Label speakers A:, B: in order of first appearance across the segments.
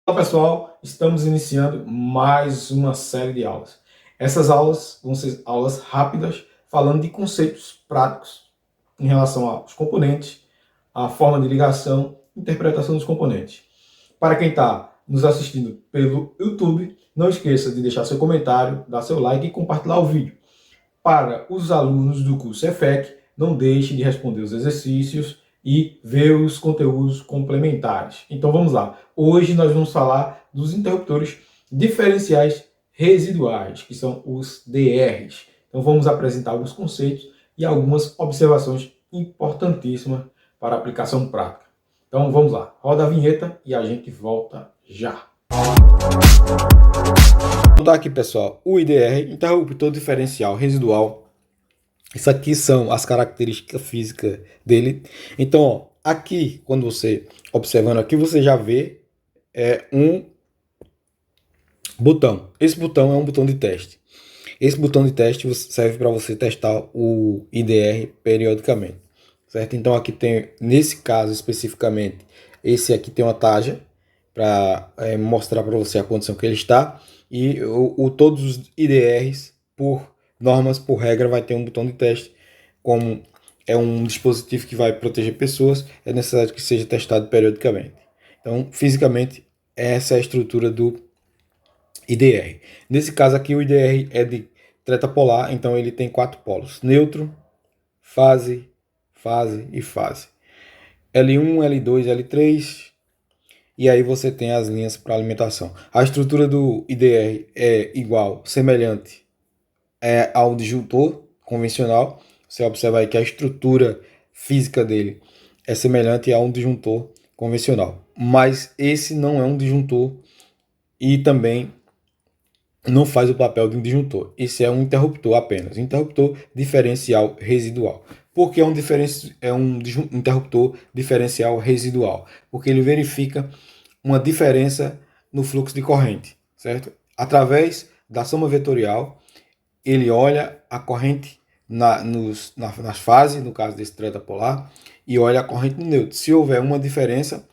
A: Olá pessoal, estamos iniciando mais uma série de aulas. Essas aulas vão ser aulas rápidas, falando de conceitos práticos em relação aos componentes, a forma de ligação, interpretação dos componentes. Para quem está nos assistindo pelo YouTube, não esqueça de deixar seu comentário, dar seu like e compartilhar o vídeo. Para os alunos do curso EFEC, não deixe de responder os exercícios e ver os conteúdos complementares. Então vamos lá. Hoje nós vamos falar dos interruptores diferenciais residuais, que são os DRs. Então vamos apresentar alguns conceitos e algumas observações importantíssimas para a aplicação prática. Então vamos lá. Roda a vinheta e a gente volta já. Vou botar aqui, pessoal, o IDR, interruptor diferencial residual. Isso aqui são as características físicas dele. Então, ó, aqui, quando você observando aqui, você já vê um botão. Esse botão é um botão de teste. Esse botão de teste serve para você testar o IDR periodicamente, certo? Então, aqui tem, nesse caso especificamente, esse aqui tem uma taja para mostrar para você a condição que ele está. E todos os IDRs, por normas, por regra, vai ter um botão de teste. Como é um dispositivo que vai proteger pessoas, é necessário que seja testado periodicamente. Então, fisicamente, essa é a estrutura do IDR. Nesse caso aqui, o IDR é de tetrapolar, então ele tem 4 polos: neutro, fase, fase e fase. L1, L2, L3, e aí você tem as linhas para alimentação. A estrutura do IDR é igual, semelhante ao disjuntor convencional. Você observa aí que a estrutura física dele é semelhante a um disjuntor convencional. Mas esse não é um disjuntor e também não faz o papel de um disjuntor. Esse é um interruptor apenas, interruptor diferencial residual. Por que é um interruptor diferencial residual? Porque ele verifica uma diferença no fluxo de corrente, certo? Através da soma vetorial, ele olha a corrente nas fases, no caso desse tetrapolar, e olha a corrente no neutro. Se houver uma diferença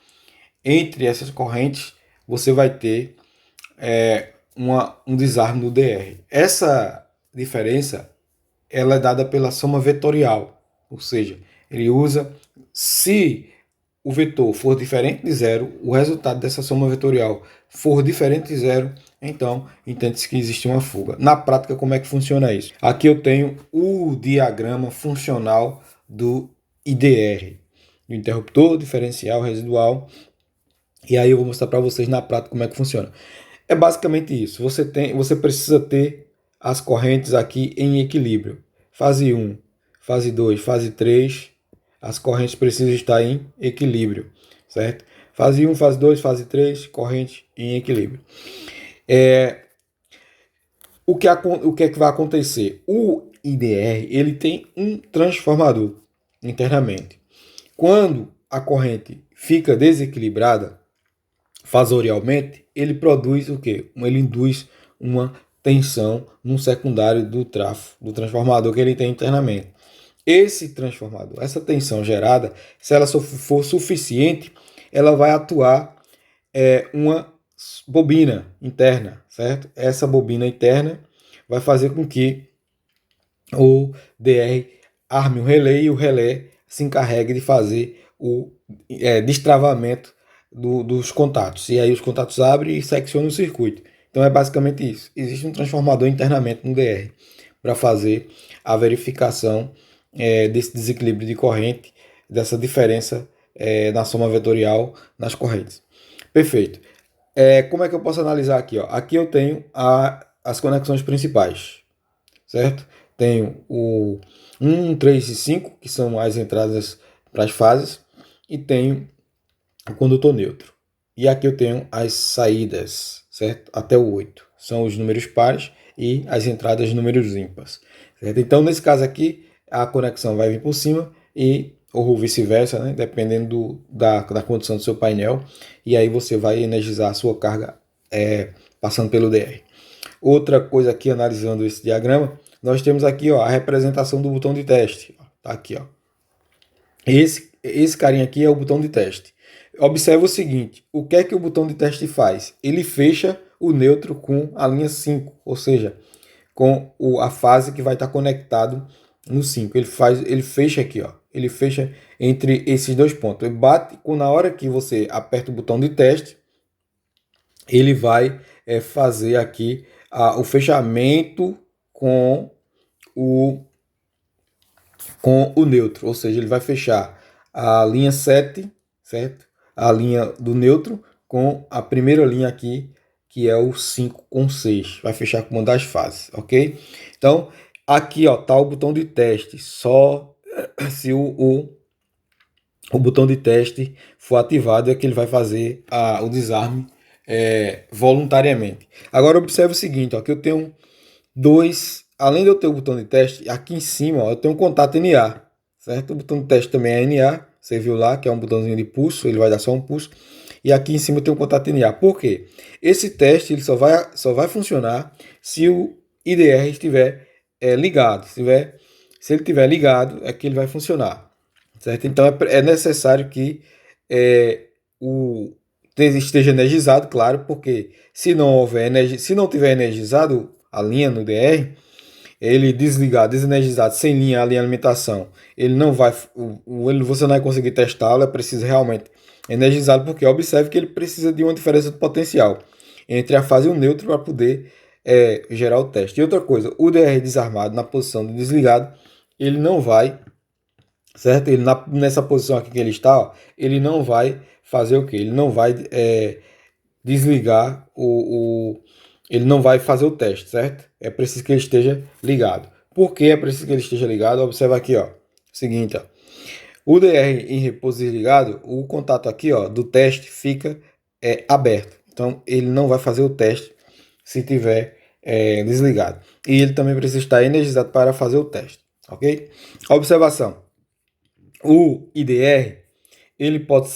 A: entre essas correntes, você vai ter um desarme no DR. Essa diferença ela é dada pela soma vetorial, ou seja, ele usa, se o vetor for diferente de zero, o resultado dessa soma vetorial for diferente de zero, então entende-se que existe uma fuga. Na prática, como é que funciona isso? Aqui eu tenho o diagrama funcional do IDR, do interruptor diferencial residual, e aí eu vou mostrar para vocês na prática como é que funciona. É basicamente isso. Você precisa ter as correntes aqui em equilíbrio. Fase 1, fase 2, fase 3, as correntes precisam estar em equilíbrio, certo? Fase 1, fase 2, fase 3, corrente em equilíbrio. O que é que vai acontecer? O IDR ele tem um transformador internamente. Quando a corrente fica desequilibrada fasorialmente, ele produz o quê? Ele induz uma tensão no secundário do transformador que ele tem internamente. Esse transformador, essa tensão gerada, se ela for suficiente, ela vai atuar uma bobina interna, certo? Essa bobina interna vai fazer com que o DR arme o relé e o relé se encarregue de fazer o destravamento dos contatos. E aí os contatos abrem e seccionam o circuito. Então é basicamente isso. Existe um transformador internamente no DR para fazer a verificação desse desequilíbrio de corrente, dessa diferença na soma vetorial nas correntes. Perfeito. Como é que eu posso analisar aqui? Ó? Aqui eu tenho as conexões principais, certo? Tenho o 1, 3 e 5, que são as entradas para as fases, e tenho o condutor neutro. E aqui eu tenho as saídas, certo? Até o 8. São os números pares e as entradas números ímpares. Certo? Então, nesse caso aqui, a conexão vai vir por cima ou vice-versa, né? Dependendo da condição do seu painel. E aí você vai energizar a sua carga passando pelo DR. Outra coisa aqui, analisando esse diagrama, nós temos aqui a representação do botão de teste. Tá aqui, ó. Esse carinha aqui é o botão de teste. Observe o seguinte, o que é que o botão de teste faz? Ele fecha o neutro com a linha 5, ou seja, com a fase que vai estar conectado no 5. Ele fecha aqui, ó. Ele fecha entre esses dois pontos. Ele bate na hora que você aperta o botão de teste, ele vai fazer aqui o fechamento com o neutro, ou seja, ele vai fechar a linha 7, certo? A linha do neutro com a primeira linha aqui, que é o 5 com 6. Vai fechar com uma das fases, ok? Então, aqui ó, tá o botão de teste. Só se o botão de teste for ativado é que ele vai fazer o desarme voluntariamente. Agora observe o seguinte, ó, que eu tenho dois, além de eu ter o botão de teste, aqui em cima ó, eu tenho um contato NA, certo? O botão de teste também é NA, você viu lá que é um botãozinho de pulso, ele vai dar só um pulso. E aqui em cima eu tenho um contato NA. Por quê? Esse teste ele só vai funcionar se o IDR estiver ligado. Se ele estiver ligado, é que ele vai funcionar. Certo? Então é necessário que o esteja energizado, claro, porque se não houver se não tiver energizado a linha no DR, ele desligado, desenergizado, sem linha, a linha de alimentação, ele não vai, você não vai conseguir testá-lo, é preciso realmente energizá-lo, porque observe que ele precisa de uma diferença de potencial entre a fase e o neutro para poder gerar o teste. E outra coisa, o DR desarmado na posição de desligado, ele não vai, certo? Ele nessa posição aqui que ele está, ó, ele não vai fazer o que? Ele não vai desligar ele não vai fazer o teste, certo? É preciso que ele esteja ligado. Por que é preciso que ele esteja ligado? Observa aqui, ó. Seguinte, ó. O DR em repouso desligado, o contato aqui, ó, do teste fica aberto. Então, ele não vai fazer o teste se tiver desligado. E ele também precisa estar energizado para fazer o teste, ok? Observação. O IDR ele pode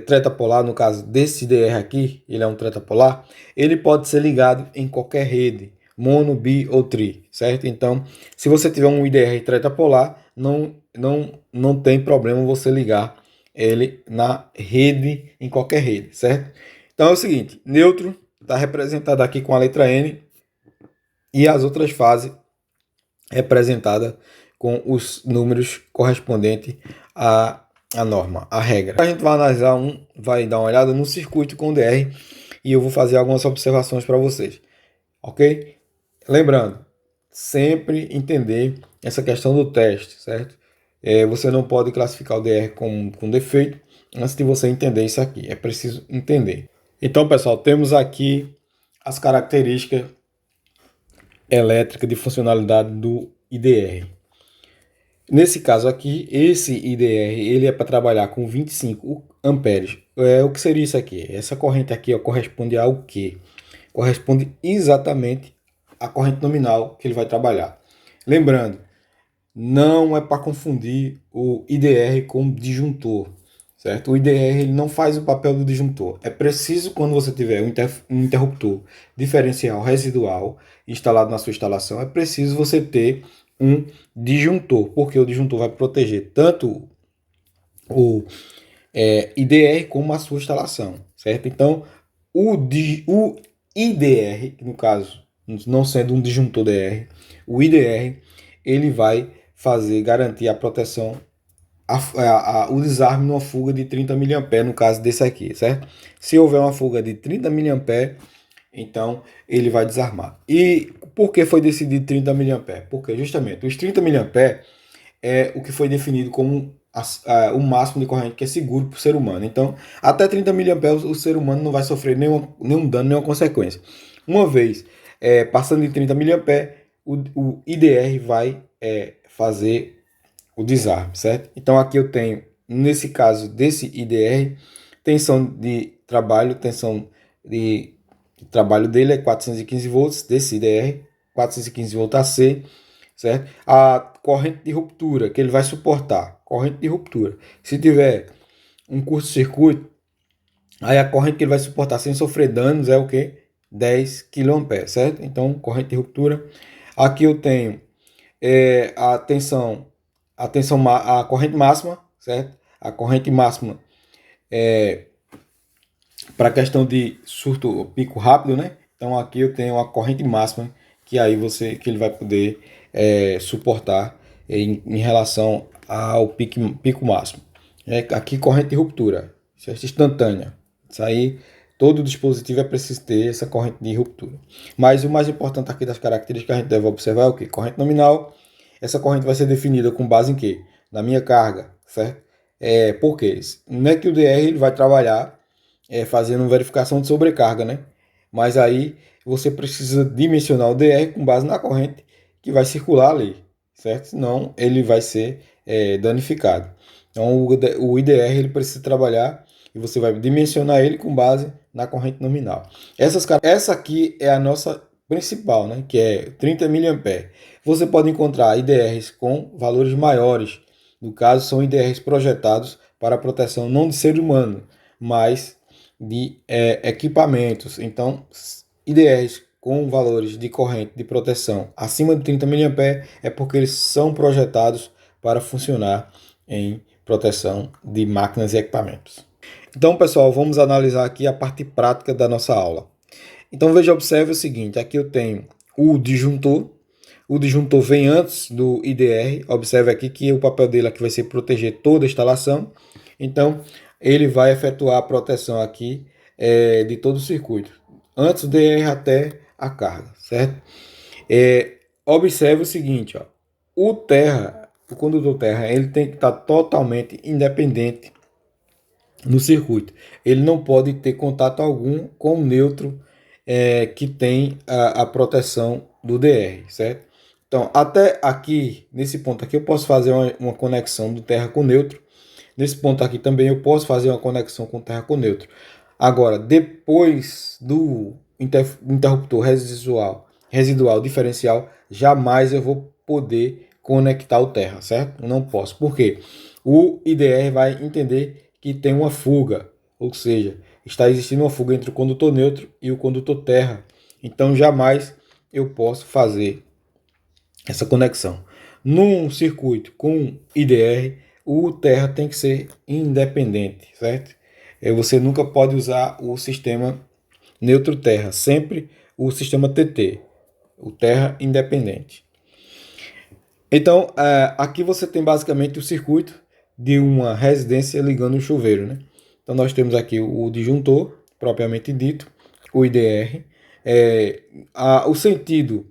A: tretapolar, no caso desse DR aqui, ele é um tretapolar, ele pode ser ligado em qualquer rede, mono, bi ou tri, certo? Então, se você tiver um IDR tretapolar, não tem problema você ligar ele na rede, em qualquer rede, certo? Então é o seguinte, neutro está representado aqui com a letra N e as outras fases representadas com os números correspondentes a norma, a regra. A gente vai analisar vai dar uma olhada no circuito com DR e eu vou fazer algumas observações para vocês, ok? Lembrando, sempre entender essa questão do teste, certo? Você não pode classificar o DR com defeito antes de você entender isso aqui, é preciso entender. Então, pessoal, temos aqui as características elétricas de funcionalidade do IDR. Nesse caso aqui, esse IDR ele é para trabalhar com 25 amperes. O que seria isso aqui? Essa corrente aqui ó, corresponde ao quê? Corresponde exatamente à corrente nominal que ele vai trabalhar. Lembrando, não é para confundir o IDR com o disjuntor, certo? O IDR ele não faz o papel do disjuntor. É preciso, quando você tiver um interruptor diferencial residual instalado na sua instalação, é preciso você ter um disjuntor, porque o disjuntor vai proteger tanto o IDR como a sua instalação, certo? Então, o IDR, no caso, não sendo um disjuntor DR, o IDR ele vai garantir a proteção, o desarme numa fuga de 30 mA, no caso desse aqui, certo? Se houver uma fuga de 30 mA, então ele vai desarmar. E por que foi decidido 30 mA? Porque justamente os 30 mA é o que foi definido como o máximo de corrente que é seguro para o ser humano. Então, até 30 mA o ser humano não vai sofrer nenhum dano, nenhuma consequência. Uma vez passando de 30 mA, o IDR vai fazer o desarme, certo? Então aqui eu tenho, nesse caso desse IDR, tensão de trabalho dele é 415 volts, desse IDR, 415 volts AC, certo? A corrente de ruptura que ele vai suportar, corrente de ruptura. Se tiver um curto-circuito, aí a corrente que ele vai suportar sem sofrer danos é o que? 10 kA, certo? Então, corrente de ruptura. Aqui eu tenho a corrente máxima, certo? A corrente máxima para a questão de surto pico rápido, né? Então aqui eu tenho a corrente máxima que aí que ele vai poder suportar em relação ao pico máximo. Aqui corrente de ruptura, certo? Instantânea. Isso aí todo dispositivo é preciso ter essa corrente de ruptura. Mas o mais importante aqui das características que a gente deve observar é o que? Corrente nominal. Essa corrente vai ser definida com base em quê? Na minha carga, certo? Por quê? Não é que o DR ele vai trabalhar fazendo verificação de sobrecarga, né? Mas aí você precisa dimensionar o DR com base na corrente que vai circular ali, certo? Senão ele vai ser danificado. Então o IDR ele precisa trabalhar e você vai dimensionar ele com base na corrente nominal. Essa aqui é a nossa principal, né? Que é 30 mA. Você pode encontrar IDRs com valores maiores. No caso, são IDRs projetados para a proteção não de ser humano, mas de equipamentos. Então, IDRs com valores de corrente de proteção acima de 30 mA é porque eles são projetados para funcionar em proteção de máquinas e equipamentos. Então, pessoal, vamos analisar aqui a parte prática da nossa aula. Então, veja, observe o seguinte, aqui eu tenho o disjuntor. O disjuntor vem antes do IDR. Observe aqui que o papel dele aqui vai ser proteger toda a instalação. Então, ele vai efetuar a proteção aqui de todo o circuito, antes do DR até a carga, certo? Observe o seguinte, ó, o condutor terra, ele tem que estar totalmente independente no circuito. Ele não pode ter contato algum com o neutro que tem a proteção do DR, certo? Então, até aqui, nesse ponto aqui, eu posso fazer uma conexão do terra com neutro. Nesse ponto aqui também eu posso fazer uma conexão com terra com neutro. Agora, depois do interruptor residual diferencial, jamais eu vou poder conectar o terra, certo? Não posso. Por quê? O IDR vai entender que tem uma fuga, ou seja, está existindo uma fuga entre o condutor neutro e o condutor terra. Então, jamais eu posso fazer essa conexão. Num circuito com IDR, o terra tem que ser independente, certo? Você nunca pode usar o sistema neutro terra, sempre o sistema TT, o terra independente. Então, aqui você tem basicamente o circuito de uma residência ligando um chuveiro, né? Então, nós temos aqui o disjuntor, propriamente dito, o IDR, o sentido,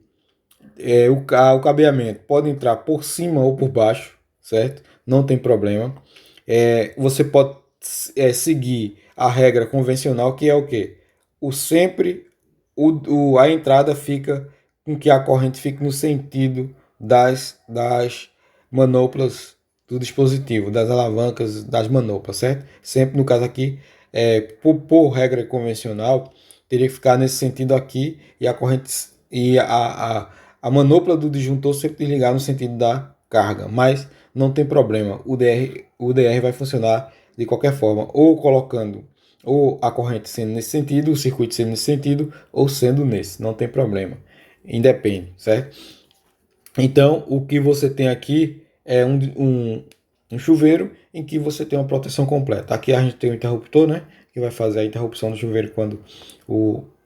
A: o cabeamento pode entrar por cima ou por baixo, certo? Não tem problema. Você pode seguir a regra convencional, que é o quê? A entrada fica com que a corrente fique no sentido das manoplas do dispositivo, das alavancas das manoplas, certo? Sempre no caso aqui, por regra convencional, teria que ficar nesse sentido aqui e a corrente e a manopla do disjuntor sempre ligar no sentido da carga, mas não tem problema, o DR vai funcionar de qualquer forma, ou colocando ou a corrente sendo nesse sentido, o circuito sendo nesse sentido, ou sendo nesse, não tem problema, independe, certo? Então, o que você tem aqui é um chuveiro em que você tem uma proteção completa. Aqui a gente tem o interruptor, né, que vai fazer a interrupção do chuveiro quando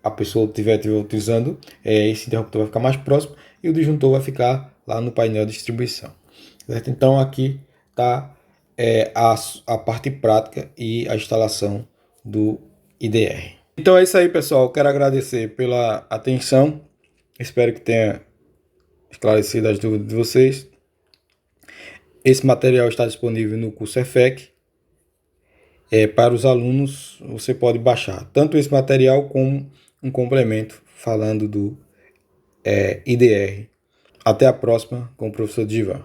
A: a pessoa estiver utilizando. Esse interruptor vai ficar mais próximo e o disjuntor vai ficar lá no painel de distribuição, certo? Então, aqui está a parte prática e a instalação do IDR. Então é isso aí, pessoal. Quero agradecer pela atenção. Espero que tenha esclarecido as dúvidas de vocês. Esse material está disponível no curso EFEC. Para os alunos, você pode baixar tanto esse material como um complemento falando do IDR. Até a próxima com o professor Divan.